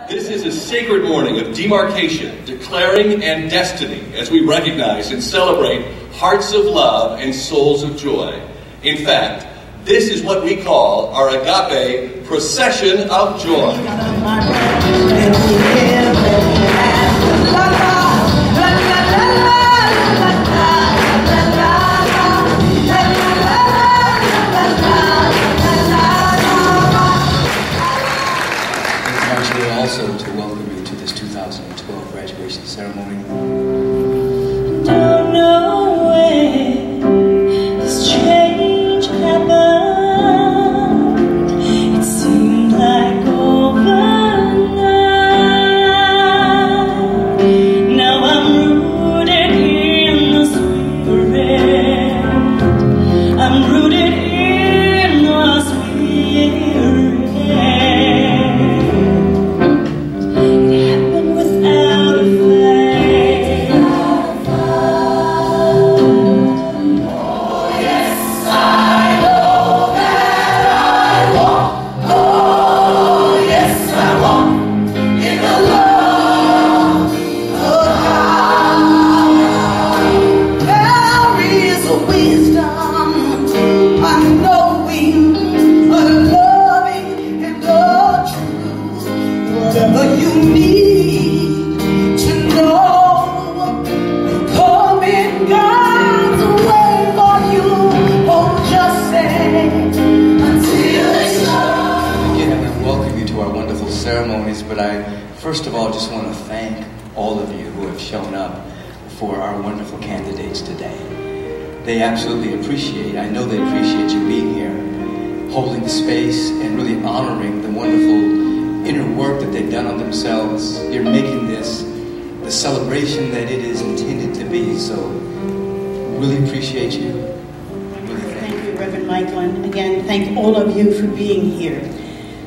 This is a sacred morning of demarcation, declaring, and destiny as we recognize and celebrate hearts of love and souls of joy. In fact, this is what we call our Agape Procession of Joy. Also to welcome you to this 2012 graduation ceremony. Don't know when this change happened. It seemed like overnight. Now I'm rooted in the spirit. I'm rooted in the spirit. But I, first of all, just want to thank all of you who have shown up for our wonderful candidates today. They absolutely appreciate, I know they appreciate you being here, holding the space and really honoring the wonderful inner work that they've done on themselves. You're making this the celebration that it is intended to be, so really appreciate you. Really thank you, Reverend Michael, and again, thank all of you for being here.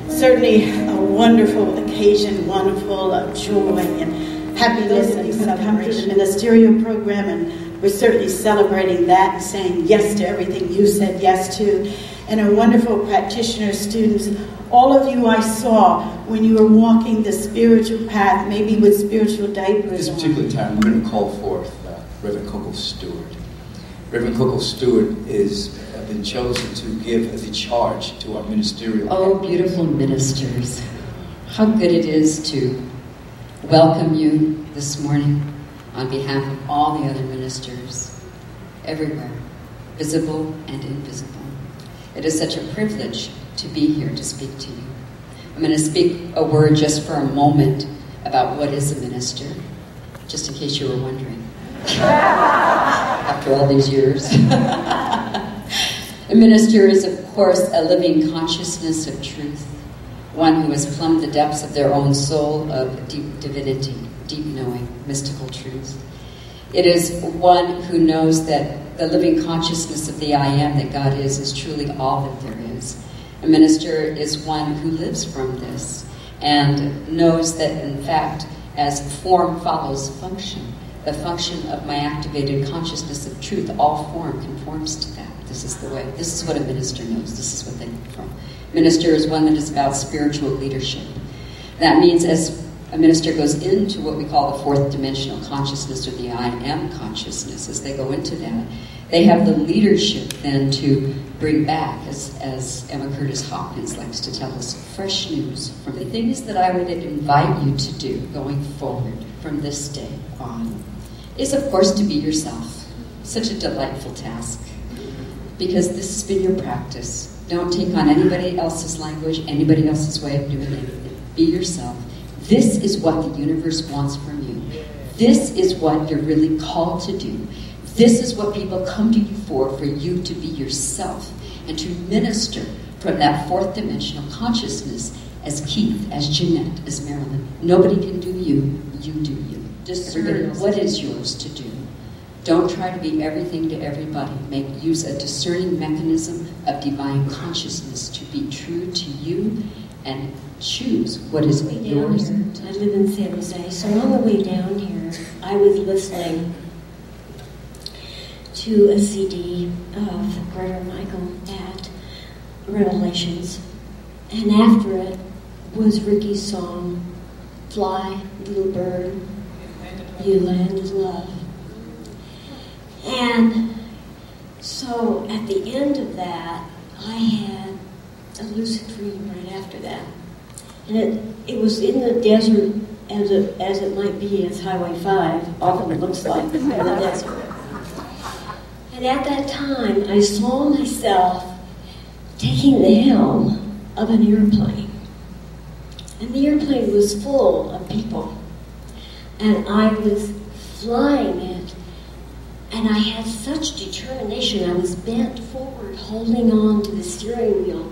Certainly a wonderful occasion, wonderful joy and happiness, and you can come to the ministerial program, and we're certainly celebrating that and saying yes to everything you said yes to. And our wonderful practitioner students, all of you I saw when you were walking the spiritual path, maybe with spiritual diapers on. This particular time, we're going to call forth Reverend Coco Stewart. Reverend Coco Stewart is been chosen to give the charge to our ministerial. Oh, beautiful ministers. How good it is to welcome you this morning on behalf of all the other ministers everywhere, visible and invisible. It is such a privilege to be here to speak to you. I'm going to speak a word just for a moment about what is a minister, just in case you were wondering. After all these years. A minister is, of course, a living consciousness of truth, one who has plumbed the depths of their own soul of deep divinity, deep knowing, mystical truth. It is one who knows that the living consciousness of the I Am that God is truly all that there is. A minister is one who lives from this and knows that, in fact, as form follows function, the function of my activated consciousness of truth, all form conforms to that. This is the way. This is what a minister knows. This is what they come from. Minister is one that is about spiritual leadership. That means as a minister goes into what we call the fourth dimensional consciousness, or the I Am consciousness, as they go into that, they have the leadership then to bring back, as Emma Curtis Hopkins likes to tell us, fresh news from the things that I would invite you to do going forward from this day on, is of course to be yourself. Such a delightful task. Because this has been your practice. Don't take on anybody else's language, anybody else's way of doing anything. Be yourself. This is what the universe wants from you. This is what you're really called to do. This is what people come to you for you to be yourself and to minister from that fourth dimensional consciousness as Keith, as Jeanette, as Marilyn. Nobody can do you, you do you. Discern what is yours to do. Don't try to be everything to everybody. Use a discerning mechanism of divine consciousness to be true to you and choose what is yours. I live in San Jose, so on the way down here, I was listening to a CD of Reverend Michael at Revelations, and after it was Ricky's song, Fly, little bird, you land of love. And so at the end of that, I had a lucid dream right after that. And it was in the desert, as it might be, as Highway 5 often looks like in the desert. And at that time, I saw myself taking the helm of an airplane. And the airplane was full of people. And I was flying it. And I had such determination. I was bent forward, holding on to the steering wheel.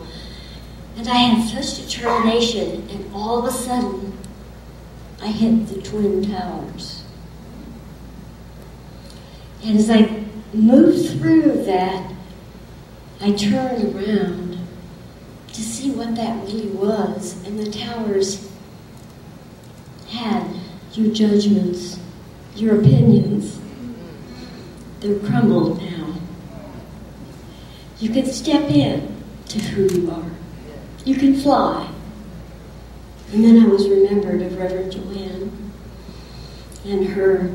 And I had such determination. And all of a sudden, I hit the Twin Towers. And as I moved through that, I turned around to see what that really was. And the towers had your judgments, your opinions. They're crumbled now. You can step in to who you are. You can fly. And then I was remembered of Reverend Joanne and her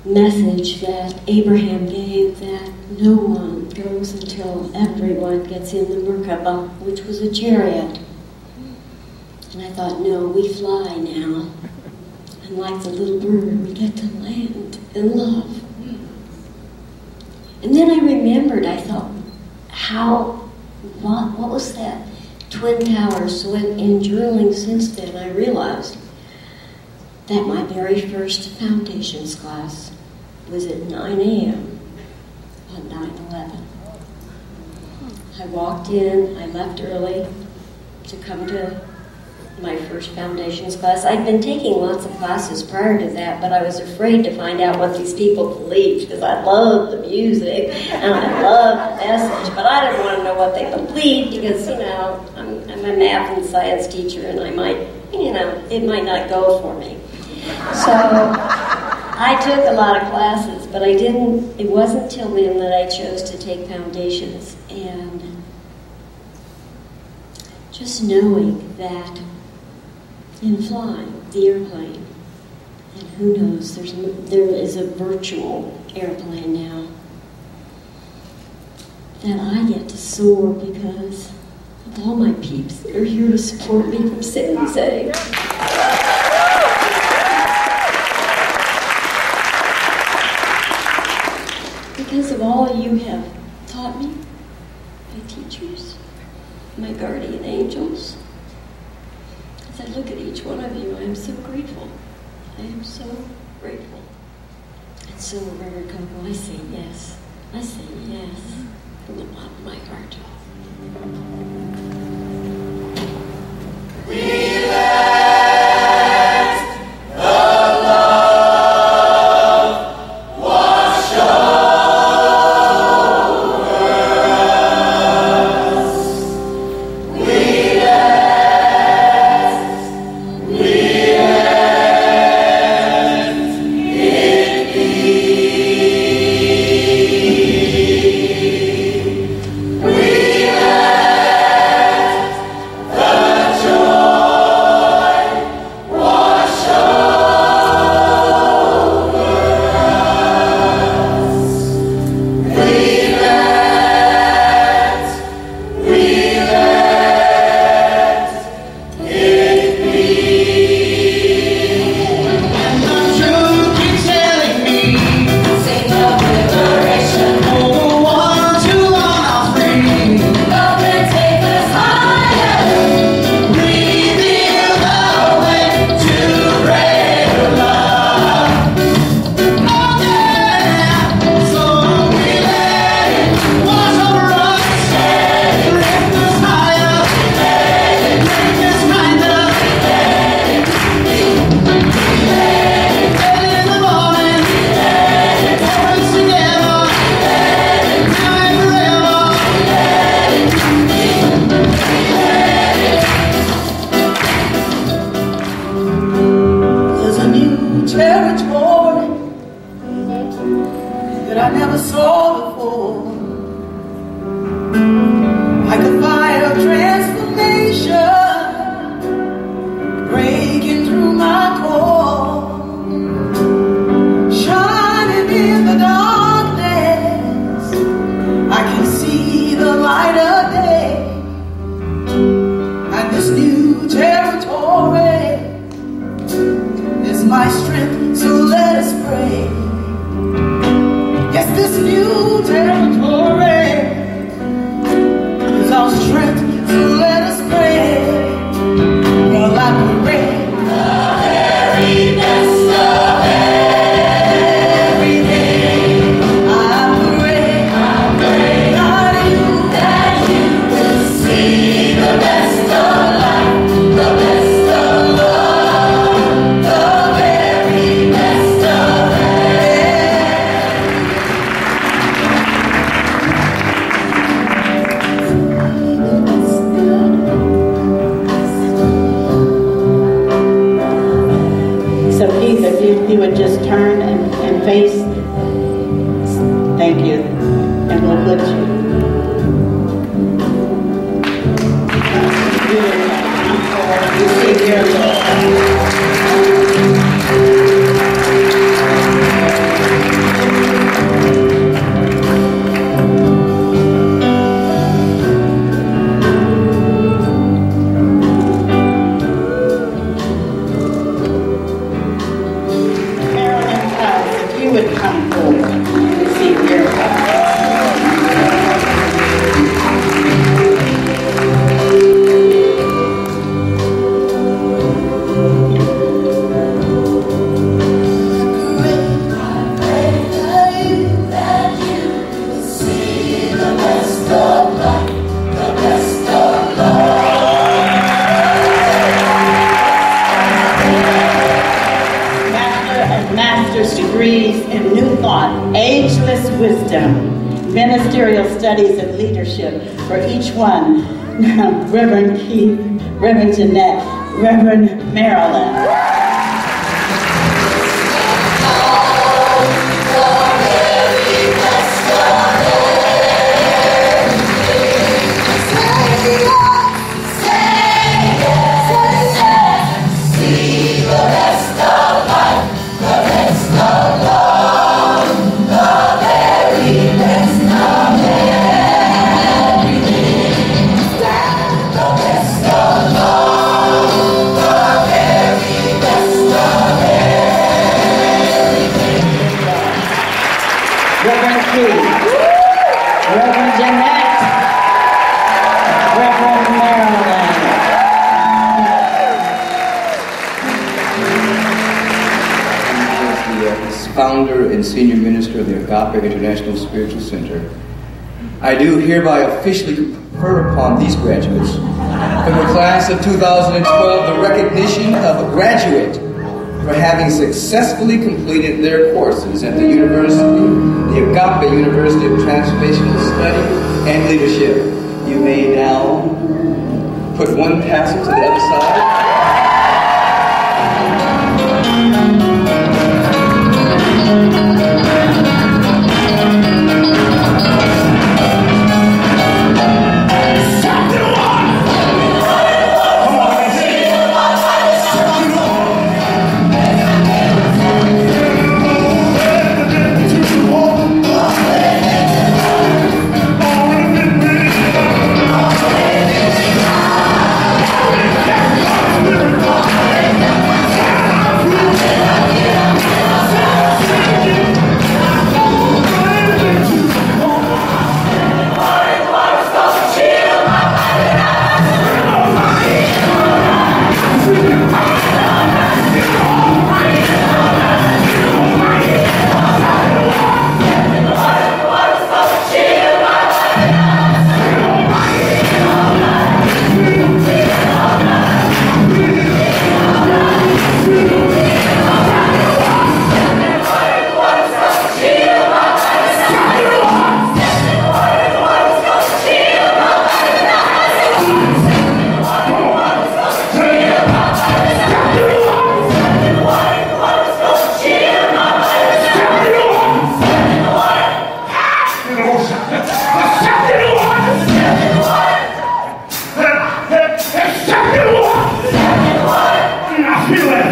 message that Abraham gave, that no one goes until everyone gets in the Merkabah, which was a chariot. And I thought, no, we fly now. And like the little bird, we get to land in love. And then I remembered, I thought, what was that? Twin Towers. So in journaling since then, I realized that my very first foundations class was at 9 a.m. on 9/11. I walked in, I left early to come to my first foundations class. I'd been taking lots of classes prior to that, but I was afraid to find out what these people believed, because I loved the music and I loved the message, but I didn't want to know what they believed, because, I'm a math and science teacher, and I might, it might not go for me. So I took a lot of classes, but it wasn't till then that I chose to take foundations. And just knowing that in flying the airplane, and who knows, there is a virtual airplane now, that I get to soar because of all my peeps that are here to support me from San Jose. Because of all you have taught me, my teachers, my guardian angels. As I look at each one of you, I am so grateful. I am so grateful. And so, Reverend Coco, I say yes. I say yes from the bottom of my heart. Breaking through my And this new territory is my strength, so let us pray. Yes, this new territory is our strength, so let us pray. Well, I pray the very best of everything. I pray, God, that you will see the best of life, the best of love, the very best of So please, if you would just turn and face, thank you, and we'll put you. You see here, Marilyn, if you would come forward, you see here. Master's degrees in New Thought, Ageless Wisdom, Ministerial Studies and Leadership for each one. Reverend Keith, Reverend Jeanette, Reverend Marilyn. Reverend Keith, Reverend Jeanette, Reverend Marilyn. As the founder and senior minister of the Agape International Spiritual Center, I do hereby officially confer upon these graduates from the class of 2012 the recognition of a graduate for having successfully completed their courses at the university, the Agape University of Transformational Study and Leadership. You may now put one tassel to the other side. I feel it.